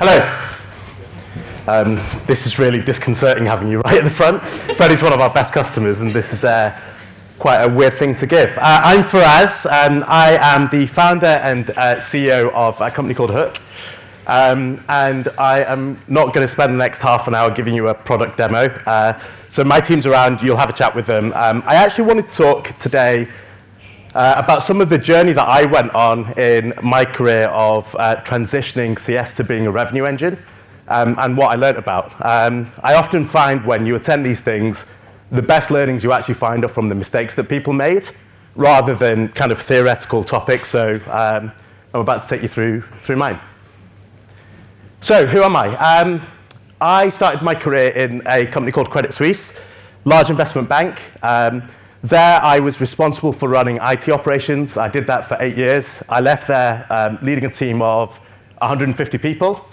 Hello. This is really disconcerting having you right at the front. Freddie's one of our best customers, and this is quite a weird thing to give. I'm Faraz, and I am the founder and CEO of a company called Hook. And I am not going to spend the next half an hour giving you a product demo. So my team's around, you'll have a chat with them. I actually wanted to talk today about some of the journey that I went on in my career of transitioning CS to being a revenue engine, and what I learned about. I often find when you attend these things, the best learnings you actually find are from the mistakes that people made, rather than kind of theoretical topics. So I'm about to take you through mine. So who am I? I started my career in a company called Credit Suisse, large investment bank. There I was responsible for running IT operations. I did that for 8 years. I left there leading a team of 150 people.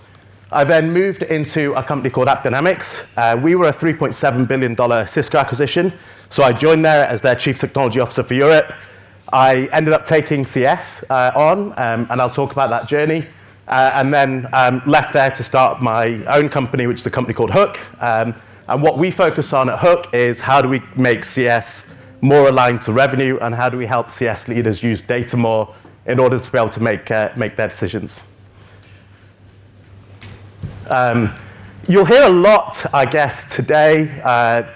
I then moved into a company called AppDynamics. We were a $3.7 billion Cisco acquisition. So I joined there as their Chief Technology Officer for Europe. I ended up taking CS on, and I'll talk about that journey. And then left there to start my own company, which is a company called Hook. And what we focus on at Hook is how do we make CS more aligned to revenue, and how do we help CS leaders use data more in order to be able to make their decisions. You'll hear a lot, I guess, today,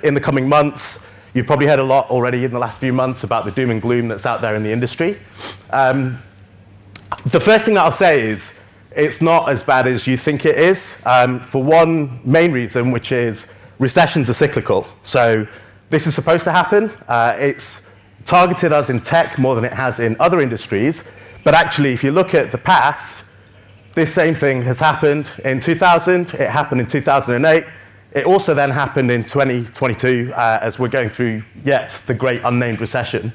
in the coming months. You've probably heard a lot already in the last few months about the doom and gloom that's out there in the industry. The first thing that I'll say is, it's not as bad as you think it is, for one main reason, which is recessions are cyclical. So this is supposed to happen. It's targeted us in tech more than it has in other industries. But actually, if you look at the past, this same thing has happened in 2000. It happened in 2008. It also then happened in 2022 as we're going through yet the great unnamed recession.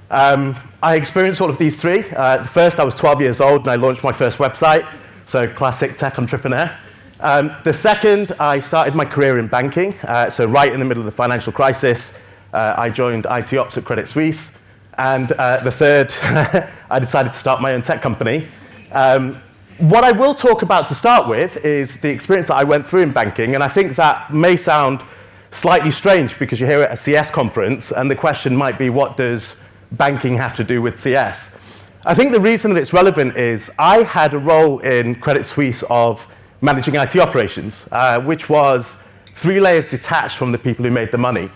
I experienced all of these three. The first, I was 12 years old and I launched my first website. So classic tech entrepreneur. The second, I started my career in banking. So right in the middle of the financial crisis, I joined IT Ops at Credit Suisse. And the third, I decided to start my own tech company. What I will talk about to start with is the experience that I went through in banking. And I think that may sound slightly strange because you're here at a CS conference, and the question might be, what does banking have to do with CS? I think the reason that it's relevant is I had a role in Credit Suisse of managing IT operations, which was 3 layers detached from the people who made the money.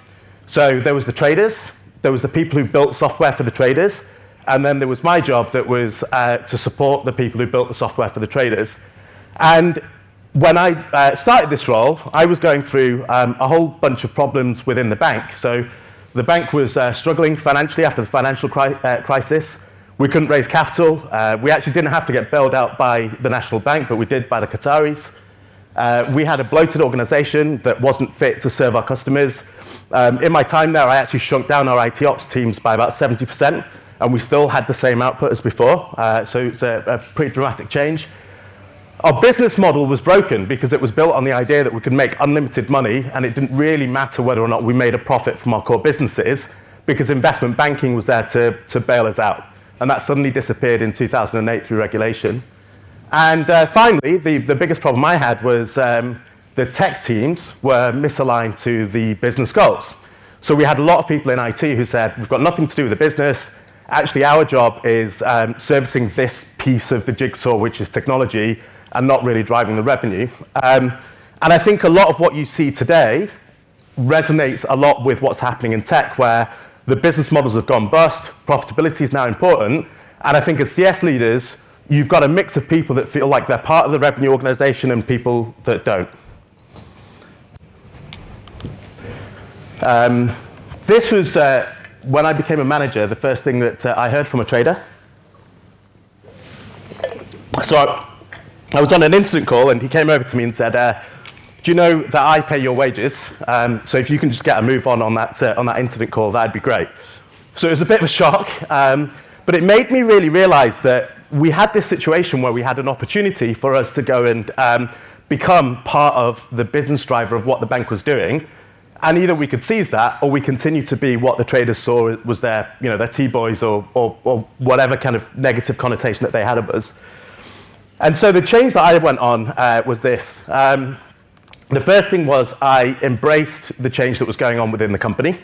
So there was the traders, there was the people who built software for the traders, and then there was my job that was to support the people who built the software for the traders. And when I started this role, I was going through a whole bunch of problems within the bank. So the bank was struggling financially after the financial crisis. We couldn't raise capital. We actually didn't have to get bailed out by the National Bank, but we did by the Qataris. We had a bloated organization that wasn't fit to serve our customers. In my time there, I actually shrunk down our IT ops teams by about 70%, and we still had the same output as before. So it's a pretty dramatic change. Our business model was broken because it was built on the idea that we could make unlimited money, and it didn't really matter whether or not we made a profit from our core businesses, because investment banking was there to bail us out. And that suddenly disappeared in 2008 through regulation. And finally, the biggest problem I had was the tech teams were misaligned to the business goals. So we had a lot of people in IT who said, we've got nothing to do with the business. Actually, our job is servicing this piece of the jigsaw, which is technology, and not really driving the revenue. And I think a lot of what you see today resonates a lot with what's happening in tech, where the business models have gone bust, profitability is now important, and I think as CS leaders, you've got a mix of people that feel like they're part of the revenue organization and people that don't. This was, when I became a manager, the first thing that I heard from a trader. So I was on an incident call, and he came over to me and said, do you know that I pay your wages? So if you can just get a move on that incident call, that'd be great. So it was a bit of a shock, but it made me really realize that we had this situation where we had an opportunity for us to go and become part of the business driver of what the bank was doing. And either we could seize that, or we continue to be what the traders saw was their T-boys or whatever kind of negative connotation that they had of us. And so the change that I went on was this. The first thing was I embraced the change that was going on within the company.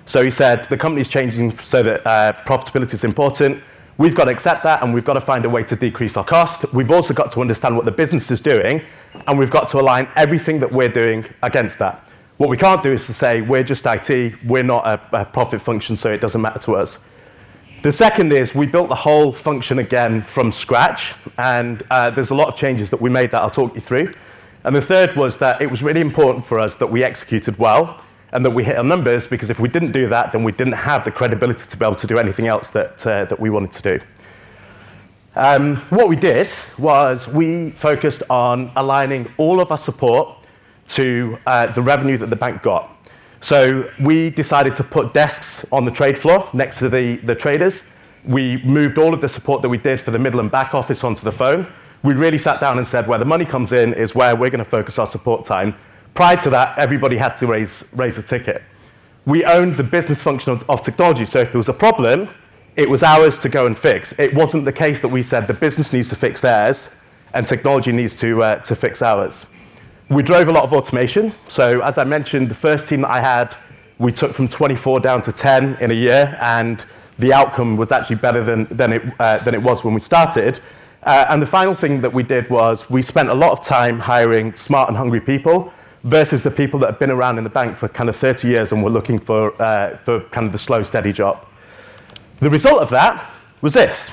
So he said, the company's changing so that profitability is important. We've got to accept that, and we've got to find a way to decrease our cost. We've also got to understand what the business is doing, and we've got to align everything that we're doing against that. What we can't do is to say, we're just IT, we're not a profit function, so it doesn't matter to us. The second is we built the whole function again from scratch, and there's a lot of changes that we made that I'll talk you through. And the third was that it was really important for us that we executed well and that we hit our numbers, because if we didn't do that, then we didn't have the credibility to be able to do anything else that we wanted to do. What we did was we focused on aligning all of our support to the revenue that the bank got. So we decided to put desks on the trade floor next to the traders. We moved all of the support that we did for the middle and back office onto the phone. We really sat down and said, where the money comes in is where we're going to focus our support time. Prior to that, everybody had to raise a ticket. We owned the business function of technology, so if there was a problem, it was ours to go and fix. It wasn't the case that we said the business needs to fix theirs and technology needs to fix ours. We drove a lot of automation. So as I mentioned, the first team that I had, we took from 24 down to 10 in a year, and the outcome was actually better than it was when we started. And the final thing that we did was we spent a lot of time hiring smart and hungry people versus the people that have been around in the bank for kind of 30 years and were looking for kind of the slow, steady job. The result of that was this.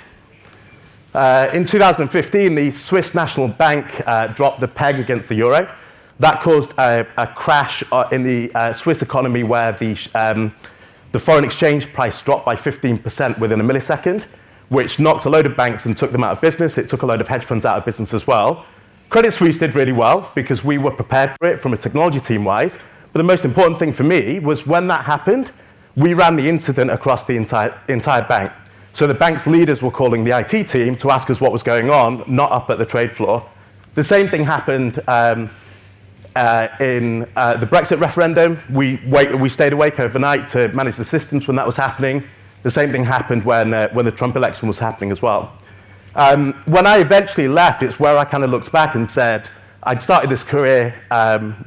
In 2015, the Swiss National Bank dropped the peg against the euro. That caused a crash in the Swiss economy where the foreign exchange price dropped by 15% within a millisecond, which knocked a load of banks and took them out of business. It took a load of hedge funds out of business as well. Credit Suisse did really well because we were prepared for it from a technology team-wise. But the most important thing for me was when that happened, we ran the incident across the entire bank. So the bank's leaders were calling the IT team to ask us what was going on, not up at the trade floor. The same thing happened in the Brexit referendum. We stayed awake overnight to manage the systems when that was happening. The same thing happened when the Trump election was happening as well. When I eventually left, it's where I kind of looked back and said, I'd started this career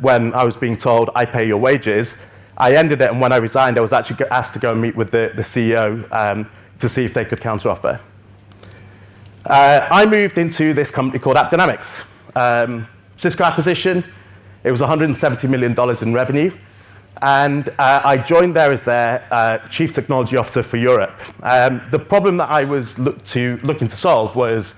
when I was being told, I pay your wages. I ended it, and when I resigned, I was actually asked to go and meet with the CEO to see if they could counteroffer. I moved into this company called AppDynamics. Cisco acquisition, it was $170 million in revenue. And I joined there as their Chief Technology Officer for Europe. The problem that I was looking to solve was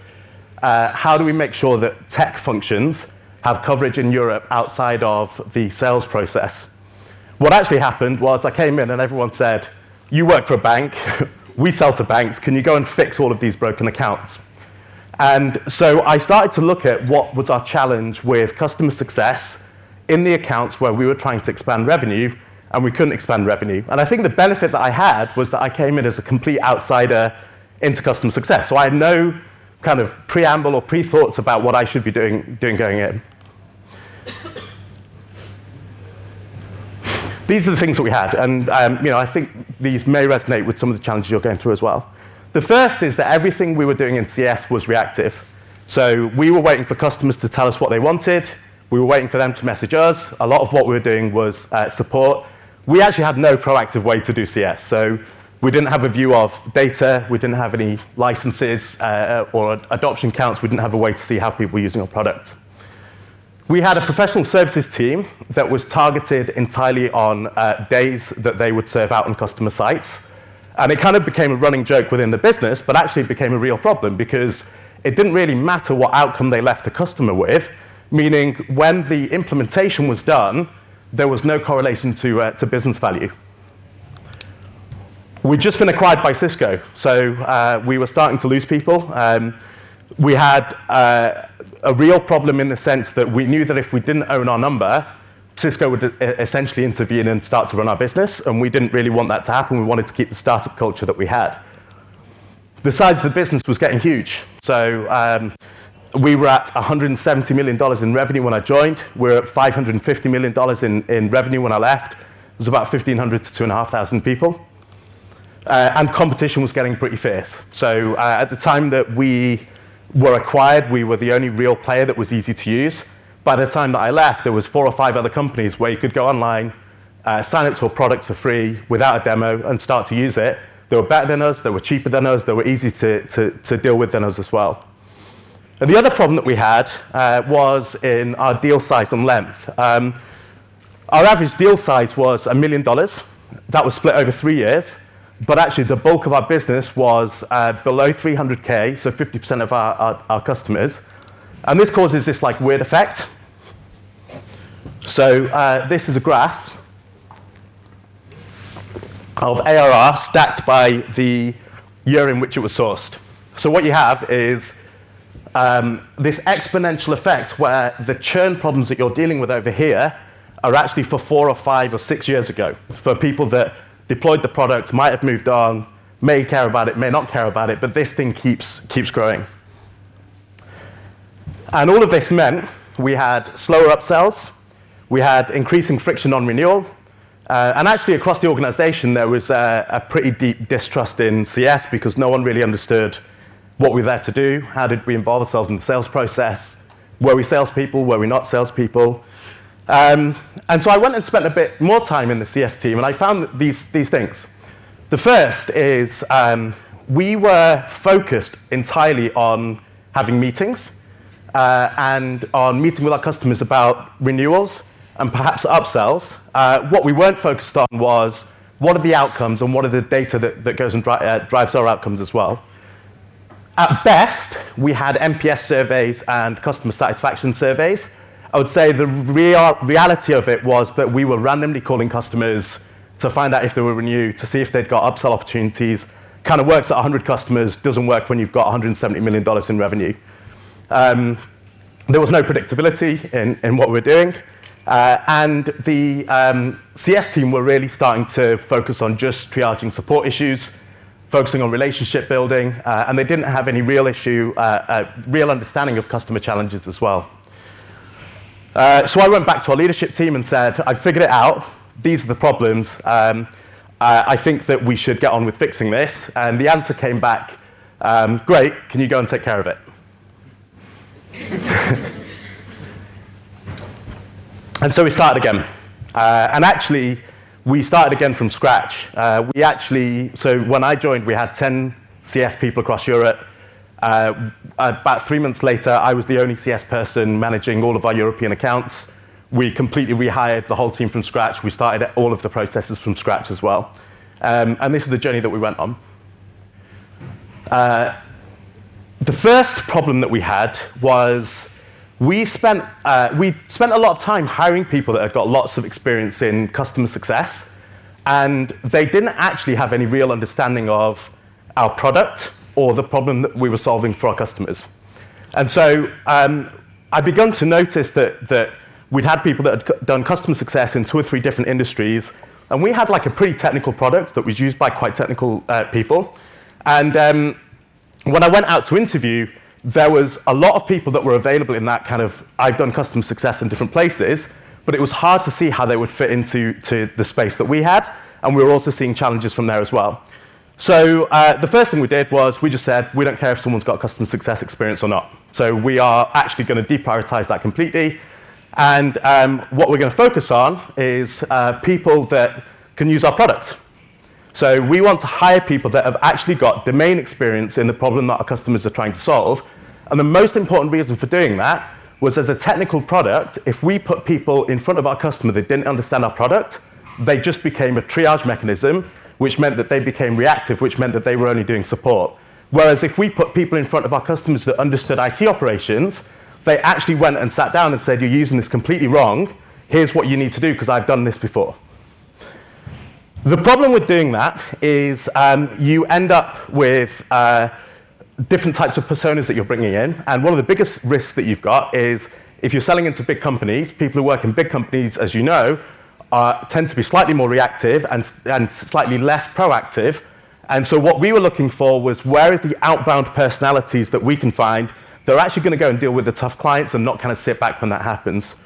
how do we make sure that tech functions have coverage in Europe outside of the sales process? What actually happened was I came in and everyone said, you work for a bank, we sell to banks, can you go and fix all of these broken accounts? And so I started to look at what was our challenge with customer success in the accounts where we were trying to expand revenue, and we couldn't expand revenue. And I think the benefit that I had was that I came in as a complete outsider into customer success. So I had no kind of preamble or pre-thoughts about what I should be doing going in. These are the things that we had, and I think these may resonate with some of the challenges you're going through as well. The first is that everything we were doing in CS was reactive. So we were waiting for customers to tell us what they wanted. We were waiting for them to message us. A lot of what we were doing was support. We actually had no proactive way to do CS. So we didn't have a view of data. We didn't have any licenses or adoption counts. We didn't have a way to see how people were using our product. We had a professional services team that was targeted entirely on days that they would serve out on customer sites. And it kind of became a running joke within the business, but actually it became a real problem because it didn't really matter what outcome they left the customer with. Meaning, when the implementation was done, there was no correlation to business value. We'd just been acquired by Cisco, so we were starting to lose people. We had a real problem in the sense that we knew that if we didn't own our number, Cisco would essentially intervene and start to run our business, and we didn't really want that to happen. We wanted to keep the startup culture that we had. The size of the business was getting huge, so we were at $170 million in revenue when I joined. We're at $550 million in revenue when I left. It was about 1,500 to 2,500 people. And competition was getting pretty fierce. So at the time that we were acquired, we were the only real player that was easy to use. By the time that I left, there was 4 or 5 other companies where you could go online, sign up to a product for free without a demo and start to use it. They were better than us, they were cheaper than us, they were easy to deal with than us as well. And the other problem that we had was in our deal size and length. Our average deal size was $1 million. That was split over 3 years. But actually, the bulk of our business was below 300K, so 50% of our customers. And this causes this like weird effect. So this is a graph of ARR stacked by the year in which it was sourced. So what you have is this exponential effect where the churn problems that you're dealing with over here are actually for 4 or 5 or 6 years ago, for people that deployed the product, might have moved on, may care about it, may not care about it, but this thing keeps growing. And all of this meant we had slower upsells, we had increasing friction on renewal, and actually across the organization there was a pretty deep distrust in CS because no one really understood what we were there to do, how did we involve ourselves in the sales process, were we salespeople, were we not salespeople. And so I went and spent a bit more time in the CS team, and I found these things. The first is we were focused entirely on having meetings and on meeting with our customers about renewals and perhaps upsells. What we weren't focused on was what are the outcomes and what are the data that goes and drives our outcomes as well. At best, we had NPS surveys and customer satisfaction surveys. I would say the reality of it was that we were randomly calling customers to find out if they were renewed, to see if they'd got upsell opportunities. Kind of works at 100 customers, doesn't work when you've got $170 million in revenue. There was no predictability in what we were doing. And the CS team were really starting to focus on just triaging support issues, focusing on relationship building, and they didn't have any real real understanding of customer challenges as well. So I went back to our leadership team and said, I figured it out. These are the problems. I think that we should get on with fixing this. And the answer came back, great, can you go and take care of it? And so we started again. And actually, we started again from scratch. So when I joined, we had 10 CS people across Europe. About 3 months later, I was the only CS person managing all of our European accounts. We completely rehired the whole team from scratch. We started all of the processes from scratch as well. And this is the journey that we went on. The first problem that we had was we spent a lot of time hiring people that had got lots of experience in customer success, and they didn't actually have any real understanding of our product or the problem that we were solving for our customers. And so I begun to notice that we'd had people that had done customer success in 2 or 3 different industries, and we had like a pretty technical product that was used by quite technical people. And when I went out to interview, there was a lot of people that were available in that kind of, I've done customer success in different places, but it was hard to see how they would fit into the space that we had, and we were also seeing challenges from there as well. So the first thing we did was we just said, we don't care if someone's got customer success experience or not. So we are actually going to deprioritize that completely. And what we're going to focus on is people that can use our product. So we want to hire people that have actually got domain experience in the problem that our customers are trying to solve. And the most important reason for doing that was as a technical product, if we put people in front of our customer that didn't understand our product, they just became a triage mechanism, which meant that they became reactive, which meant that they were only doing support. Whereas if we put people in front of our customers that understood IT operations, they actually went and sat down and said, you're using this completely wrong. Here's what you need to do because I've done this before. The problem with doing that is you end up with different types of personas that you're bringing in. And one of the biggest risks that you've got is if you're selling into big companies, people who work in big companies, as you know, tend to be slightly more reactive and slightly less proactive. And so what we were looking for was where is the outbound personalities that we can find that are actually going to go and deal with the tough clients and not kind of sit back when that happens.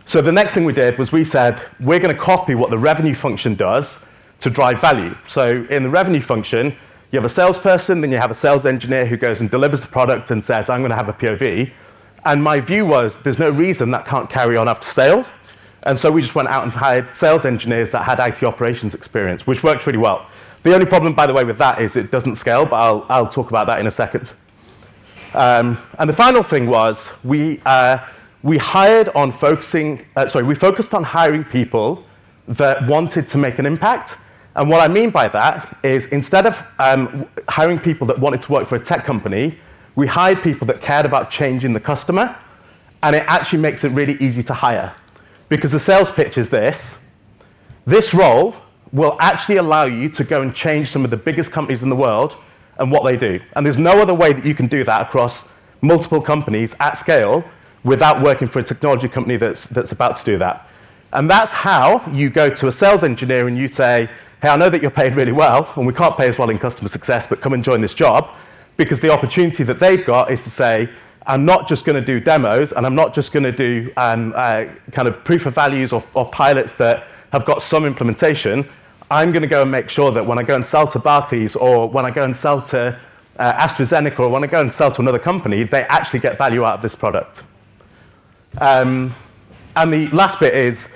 So the next thing we did was we said, we're going to copy what the revenue function does to drive value. So in the revenue function, You have a salesperson, then you have a sales engineer who goes and delivers the product and says, I'm going to have a POV. And my view was, there's no reason that can't carry on after sale. And so we just went out and hired sales engineers that had IT operations experience, which worked really well. The only problem, by the way, with that is it doesn't scale, but I'll talk about that in a second. And the final thing was we focused on hiring people that wanted to make an impact. And what I mean by that is instead of hiring people that wanted to work for a tech company, we hired people that cared about changing the customer, and it actually makes it really easy to hire. Because the sales pitch is this. This role will actually allow you to go and change some of the biggest companies in the world and what they do. And there's no other way that you can do that across multiple companies at scale without working for a technology company that's about to do that. And that's how you go to a sales engineer and you say, hey, I know that you're paid really well, and we can't pay as well in customer success, but come and join this job, because the opportunity that they've got is to say, I'm not just going to do demos, and I'm not just going to do kind of proof of values or pilots that have got some implementation. I'm going to go and make sure that when I go and sell to Barclays, or when I go and sell to AstraZeneca, or when I go and sell to another company, they actually get value out of this product. And the last bit is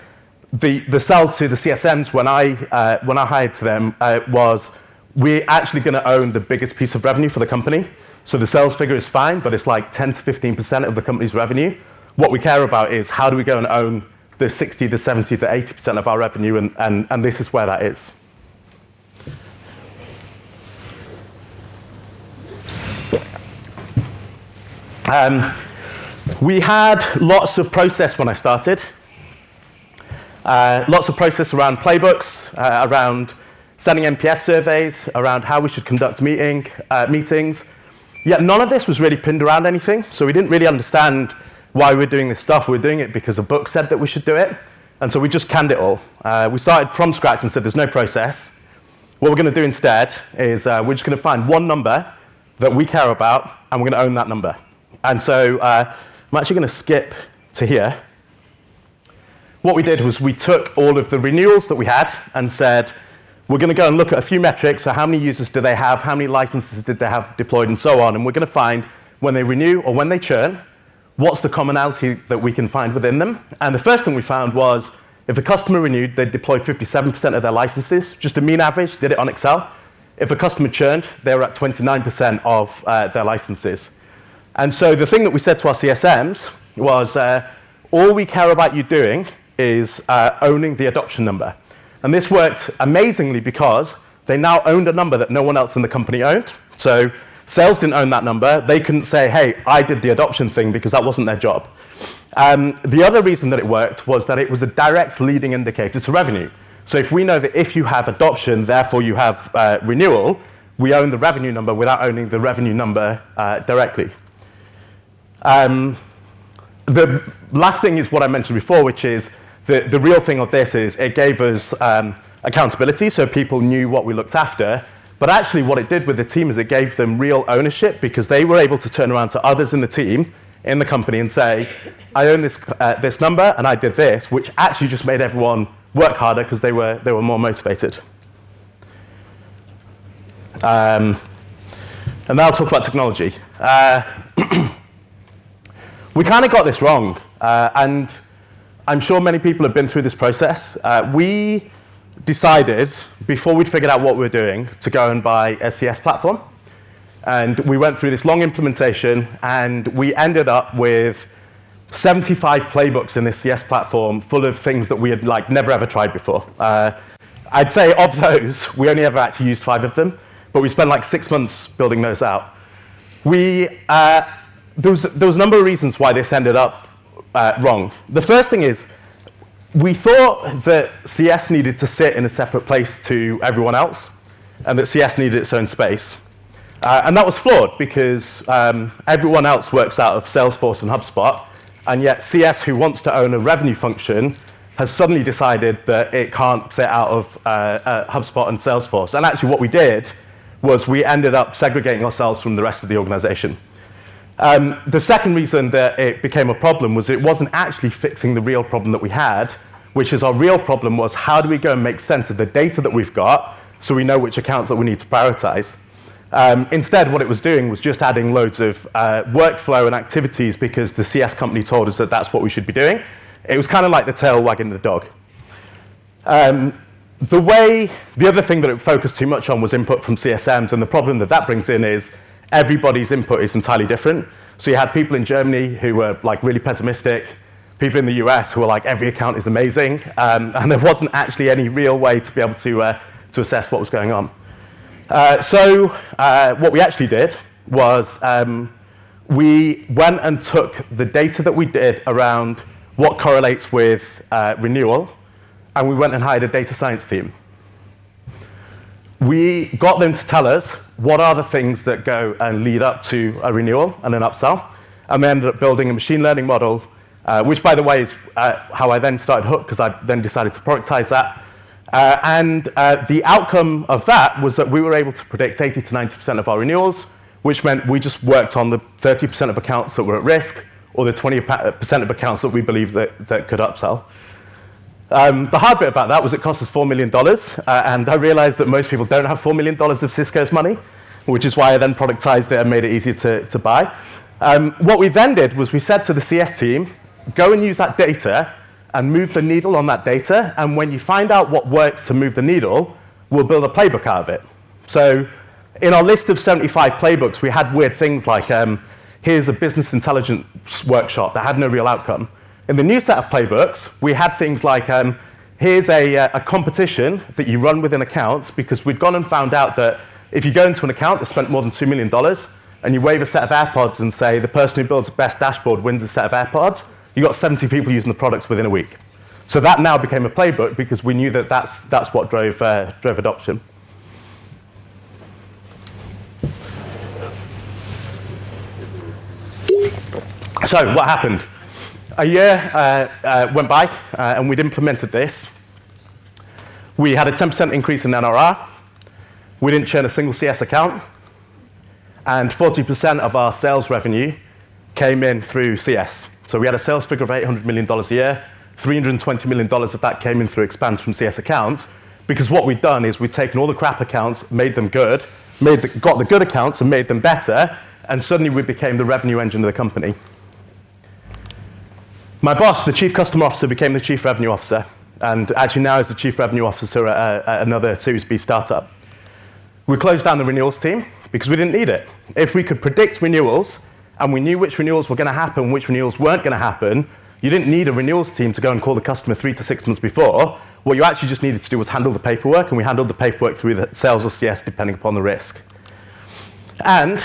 the sell to the CSMs when I hired to them was we're actually going to own the biggest piece of revenue for the company. So the sales figure is fine, but it's like 10 to 15% of the company's revenue. What we care about is how do we go and own the 60, the 70, the 80% of our revenue, and this is where that is. We had lots of process when I started. Lots of process around playbooks, around sending NPS surveys, around how we should conduct meetings. Yet none of this was really pinned around anything, so we didn't really understand why we were doing this stuff. We were doing it because a book said that we should do it, and so we just canned it all. We started from scratch and said there's no process. What we're going to do instead is we're just going to find one number that we care about, and we're going to own that number. And so I'm actually going to skip to here. What we did was we took all of the renewals that we had and said, we're going to go and look at a few metrics, so how many users do they have, how many licenses did they have deployed, and so on, and we're going to find when they renew or when they churn, what's the commonality that we can find within them. And the first thing we found was if a customer renewed, they deployed 57% of their licenses, just a mean average, did it on Excel. If a customer churned, they were at 29% of their licenses. And so the thing that we said to our CSMs was, all we care about you doing is owning the adoption number. And this worked amazingly because they now owned a number that no one else in the company owned. So sales didn't own that number. They couldn't say, hey, I did the adoption thing, because that wasn't their job. The other reason that it worked was that it was a direct leading indicator to revenue. So if we know that if you have adoption, therefore you have renewal, we own the revenue number without owning the revenue number directly. The last thing is what I mentioned before, which is the real thing of this is it gave us accountability, so people knew what we looked after. But actually what it did with the team is it gave them real ownership, because they were able to turn around to others in the team, in the company, and say, I own this number, and I did this, which actually just made everyone work harder because they were more motivated. And now I'll talk about technology. We kind of got this wrong, and I'm sure many people have been through this process. We decided, before we'd figured out what we were doing, to go and buy a CS platform. And we went through this long implementation, and we ended up with 75 playbooks in this CS platform full of things that we had never ever tried before. I'd say of those, we only ever actually used 5 of them, but we spent 6 months building those out. There was a number of reasons why this ended up wrong. The first thing is, we thought that CS needed to sit in a separate place to everyone else, and that CS needed its own space. And that was flawed, because everyone else works out of Salesforce and HubSpot, and yet CS, who wants to own a revenue function, has suddenly decided that it can't sit out of HubSpot and Salesforce. And actually what we did was we ended up segregating ourselves from the rest of the organization. The second reason that it became a problem was it wasn't actually fixing the real problem that we had, which is our real problem was how do we go and make sense of the data that we've got so we know which accounts that we need to prioritize. Instead, what it was doing was just adding loads of workflow and activities because the CS company told us that that's what we should be doing. It was kind of like the tail wagging the dog. The other thing that it focused too much on was input from CSMs, and the problem that that brings in is everybody's input is entirely different. So you had people in Germany who were like really pessimistic, people in the US who were like, every account is amazing, and there wasn't actually any real way to be able to assess what was going on. So what we actually did was we went and took the data that we did around what correlates with renewal, and we went and hired a data science team. We got them to tell us what are the things that go and lead up to a renewal and an upsell, and they ended up building a machine learning model, which, by the way, is how I then started Hook, because I then decided to productize that. The outcome of that was that we were able to predict 80 to 90% of our renewals, which meant we just worked on the 30% of accounts that were at risk, or the 20% of accounts that we believed that could upsell. The hard bit about that was it cost us $4 million, and I realized that most people don't have $4 million of Cisco's money, which is why I then productized it and made it easier to buy. What we then did was we said to the CS team, go and use that data and move the needle on that data, and when you find out what works to move the needle, we'll build a playbook out of it. So in our list of 75 playbooks, we had weird things like, here's a business intelligence workshop that had no real outcome. In the new set of playbooks, we had things like, here's a competition that you run within accounts, because we'd gone and found out that if you go into an account that spent more than $2 million, and you wave a set of AirPods and say, the person who builds the best dashboard wins a set of AirPods, you got 70 people using the products within a week. So that now became a playbook, because we knew that that's what drove adoption. So what happened? A year went by, and we'd implemented this. We had a 10% increase in NRR. We didn't churn a single CS account. And 40% of our sales revenue came in through CS. So we had a sales figure of $800 million a year. $320 million of that came in through expands from CS accounts, because what we'd done is we'd taken all the crap accounts, made them good, got the good accounts and made them better, and suddenly we became the revenue engine of the company. My boss, the chief customer officer, became the chief revenue officer, and actually now is the chief revenue officer at another Series B startup. We closed down the renewals team because we didn't need it. If we could predict renewals, and we knew which renewals were going to happen, which renewals weren't going to happen, you didn't need a renewals team to go and call the customer 3 to 6 months before. What you actually just needed to do was handle the paperwork, and we handled the paperwork through the sales or CS, depending upon the risk. And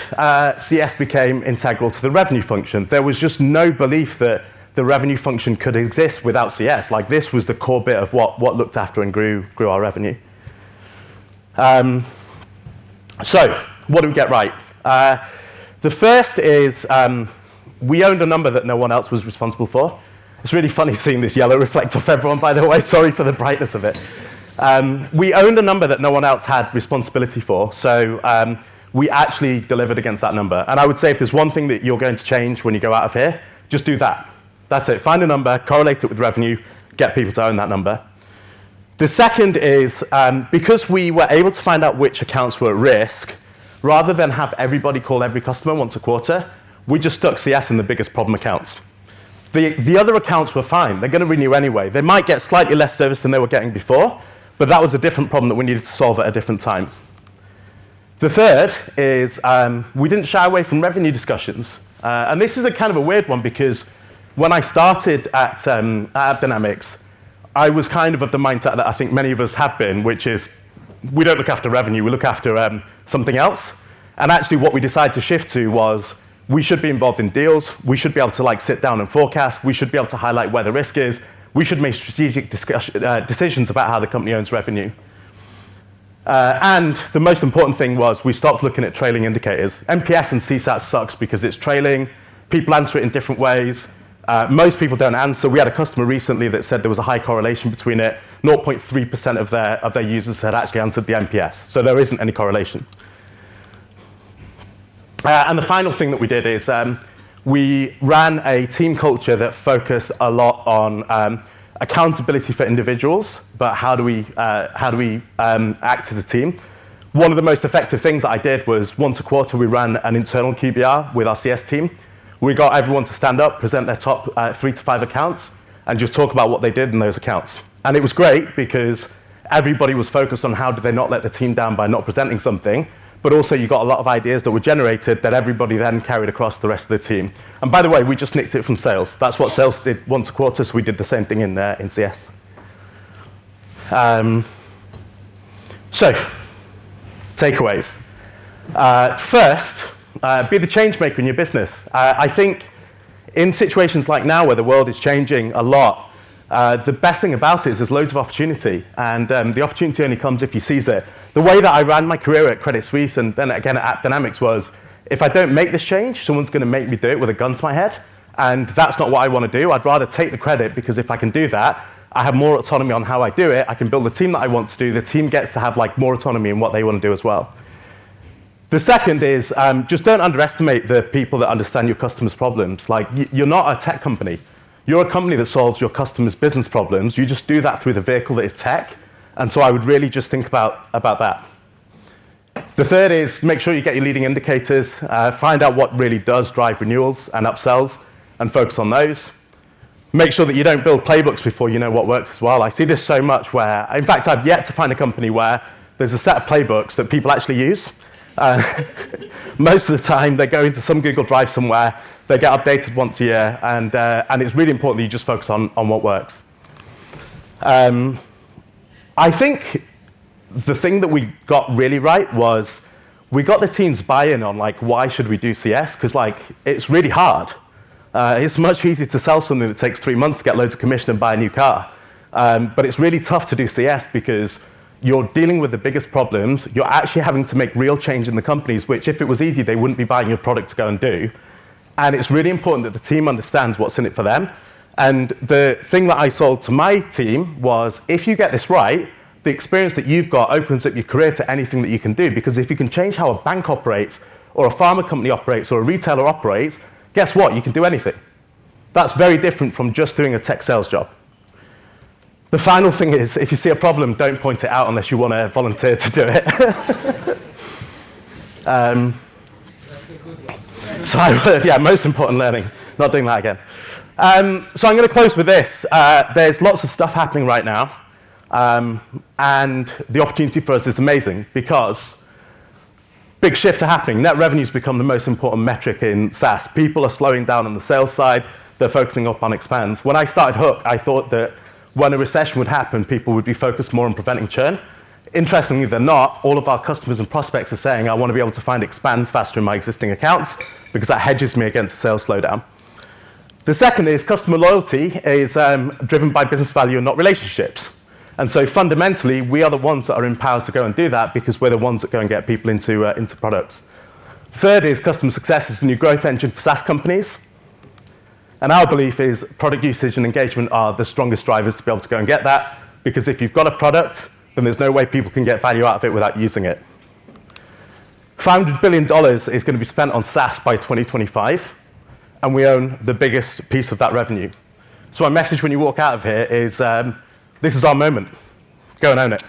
CS became integral to the revenue function. There was just no belief that the revenue function could exist without CS. Like, this was the core bit of what looked after and grew our revenue. So what do we get right? The first is we owned a number that no one else was responsible for. It's really funny seeing this yellow reflect off everyone, by the way. Sorry for the brightness of it. We owned a number that no one else had responsibility for. So we actually delivered against that number. And I would say if there's one thing that you're going to change when you go out of here, just do that. That's it. Find a number, correlate it with revenue, get people to own that number. The second is because we were able to find out which accounts were at risk, rather than have everybody call every customer once a quarter, we just stuck CS in the biggest problem accounts. The other accounts were fine. They're going to renew anyway. They might get slightly less service than they were getting before, but that was a different problem that we needed to solve at a different time. The third is we didn't shy away from revenue discussions. And this is a kind of a weird one, because when I started at AppDynamics, I was kind of the mindset that I think many of us have been, which is we don't look after revenue, we look after something else. And actually what we decided to shift to was we should be involved in deals, we should be able to sit down and forecast, we should be able to highlight where the risk is, we should make strategic decisions about how the company owns revenue. And the most important thing was we stopped looking at trailing indicators. NPS and CSAT sucks because it's trailing, people answer it in different ways. Most people don't answer. We had a customer recently that said there was a high correlation between it. 0.3% of their users had actually answered the NPS. So there isn't any correlation. And the final thing that we did is we ran a team culture that focused a lot on accountability for individuals, but how do we act as a team? One of the most effective things that I did was once a quarter we ran an internal QBR with our CS team. We got everyone to stand up, present their top 3 to 5 accounts, and just talk about what they did in those accounts. And it was great because everybody was focused on how did they not let the team down by not presenting something, but also you got a lot of ideas that were generated that everybody then carried across the rest of the team. And by the way, we just nicked it from sales. That's what sales did once a quarter, so we did the same thing in CS. So, takeaways. First, be the change maker in your business. I think in situations like now where the world is changing a lot, the best thing about it is there's loads of opportunity, and the opportunity only comes if you seize it. The way that I ran my career at Credit Suisse and then again at AppDynamics was, if I don't make this change, someone's going to make me do it with a gun to my head, and that's not what I want to do. I'd rather take the credit, because if I can do that, I have more autonomy on how I do it. I can build the team that I want to do. The team gets to have more autonomy in what they want to do as well. The second is just don't underestimate the people that understand your customers' problems. You're not a tech company. You're a company that solves your customers' business problems. You just do that through the vehicle that is tech. And so I would really just think about that. The third is make sure you get your leading indicators. Find out what really does drive renewals and upsells and focus on those. Make sure that you don't build playbooks before you know what works as well. I see this so much where, in fact, I've yet to find a company where there's a set of playbooks that people actually use. Most of the time, they go into some Google Drive somewhere, they get updated once a year, and it's really important that you just focus on what works. I think the thing that we got really right was we got the team's buy-in on why should we do CS, because it's really hard. It's much easier to sell something that takes 3 months to get loads of commission and buy a new car. But it's really tough to do CS because you're dealing with the biggest problems. You're actually having to make real change in the companies, which if it was easy, they wouldn't be buying your product to go and do. And it's really important that the team understands what's in it for them. And the thing that I sold to my team was, if you get this right, the experience that you've got opens up your career to anything that you can do. Because if you can change how a bank operates, or a pharma company operates, or a retailer operates, guess what? You can do anything. That's very different from just doing a tech sales job. The final thing is, if you see a problem, don't point it out unless you want to volunteer to do it. So most important learning, not doing that again. So I'm going to close with this. There's lots of stuff happening right now, and the opportunity for us is amazing because big shifts are happening. Net revenue's become the most important metric in SaaS. People are slowing down on the sales side. They're focusing up on expands. When I started Hook, I thought that when a recession would happen, people would be focused more on preventing churn. Interestingly, they're not. All of our customers and prospects are saying, I want to be able to find expands faster in my existing accounts because that hedges me against a sales slowdown. The second is customer loyalty is driven by business value and not relationships. And so fundamentally, we are the ones that are empowered to go and do that because we're the ones that go and get people into products. Third is customer success is the new growth engine for SaaS companies. And our belief is product usage and engagement are the strongest drivers to be able to go and get that, because if you've got a product, then there's no way people can get value out of it without using it. $500 billion is going to be spent on SaaS by 2025, and we own the biggest piece of that revenue. So my message when you walk out of here is, this is our moment. Go and own it.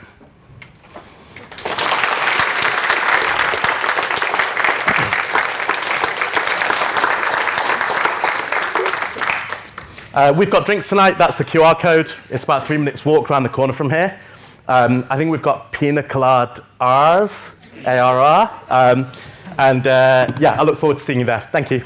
We've got drinks tonight. That's the QR code. It's about a 3 minutes walk around the corner from here. I think we've got pina colada R's, ARR. I look forward to seeing you there. Thank you.